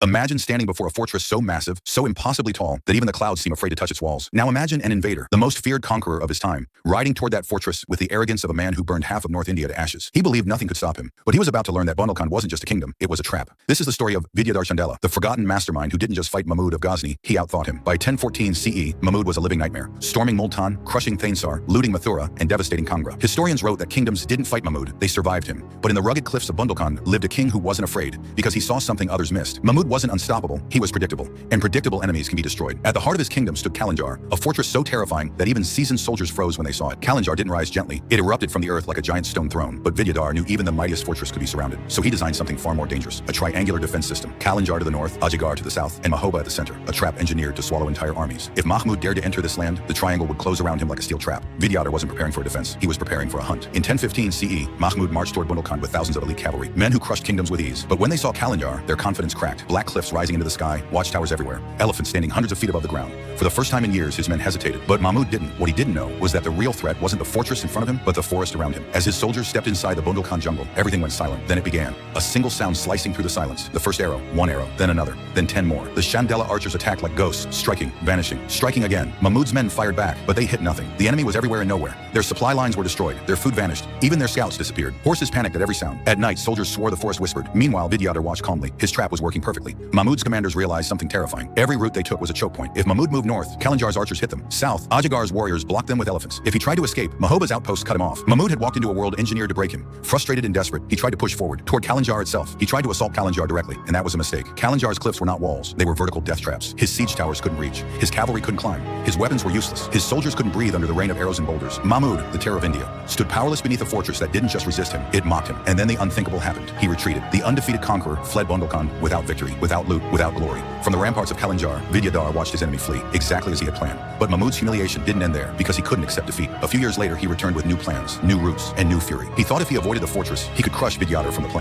Imagine standing before a fortress so massive, so impossibly tall, that even the clouds seem afraid to touch its walls. Now imagine an invader, the most feared conqueror of his time, riding toward that fortress with the arrogance of a man who burned half of North India to ashes. He believed nothing could stop him, but he was about to learn that Bundelkhand wasn't just a kingdom, it was a trap. This is the story of Vidyadhar Chandela, the forgotten mastermind who didn't just fight Mahmud of Ghazni, he outthought him. By 1014 CE, Mahmud was a living nightmare, storming Multan, crushing Thanesar, looting Mathura, and devastating Kangra. Historians wrote that kingdoms didn't fight Mahmud, they survived him. But in the rugged cliffs of Bundelkhand lived a king who wasn't afraid, because he saw something others missed. Mahmud wasn't unstoppable, he was predictable, and predictable enemies can be destroyed. At the heart of his kingdom stood Kalinjar, a fortress so terrifying that even seasoned soldiers froze when they saw it. Kalinjar didn't rise gently, it erupted from the earth like a giant stone throne, but Vidyadhar knew even the mightiest fortress could be surrounded. So he designed something far more dangerous, a triangular defense system. Kalinjar to the north, Ajaygarh to the south, and Mahoba at the center, a trap engineered to swallow entire armies. If Mahmud dared to enter this land, the triangle would close around him like a steel trap. Vidyadhar wasn't preparing for a defense, he was preparing for a hunt. In 1015 CE, Mahmud marched toward Bundelkhand with thousands of elite cavalry, men who crushed kingdoms with ease. But when they saw Kalinjar, their confidence cracked. Black cliffs rising into the sky, watchtowers everywhere, elephants standing hundreds of feet above the ground. For the first time in years, his men hesitated. But Mahmud didn't. What he didn't know was that the real threat wasn't the fortress in front of him, but the forest around him. As his soldiers stepped inside the Bundelkhand jungle, everything went silent. Then it began. A single sound slicing through the silence. The first arrow, one arrow, then another, then 10 more. The Chandela archers attacked like ghosts, striking, vanishing, striking again. Mahmud's men fired back, but they hit nothing. The enemy was everywhere and nowhere. Their supply lines were destroyed. Their food vanished. Even their scouts disappeared. Horses panicked at every sound. At night, soldiers swore, the forest whispered. Meanwhile, Vidyadhar watched calmly. His trap was working perfectly. Mahmud's commanders realized something terrifying. Every route they took was a choke point. If Mahmud moved north, Kalinjar's archers hit them. South, Ajaygarh's warriors blocked them with elephants. If he tried to escape, Mahoba's outposts cut him off. Mahmud had walked into a world engineered to break him. Frustrated and desperate, he tried to push forward, toward Kalinjar itself. He tried to assault Kalinjar directly, and that was a mistake. Kalinjar's cliffs were not walls, they were vertical death traps. His siege towers couldn't reach. His cavalry couldn't climb. His weapons were useless. His soldiers couldn't breathe under the rain of arrows and boulders. Mahmud, the terror of India, stood powerless beneath a fortress that didn't just resist him, it mocked him. And then the unthinkable happened. He retreated. The undefeated conqueror fled Bundelkhand without victory, without loot, without glory. From the ramparts of Kalinjar, Vidyadhar watched his enemy flee, exactly as he had planned. But Mahmud's humiliation didn't end there, because he couldn't accept defeat. A few years later, he returned with new plans, new routes, and new fury. He thought if he avoided the fortress, he could crush Vidyadhar from the plain.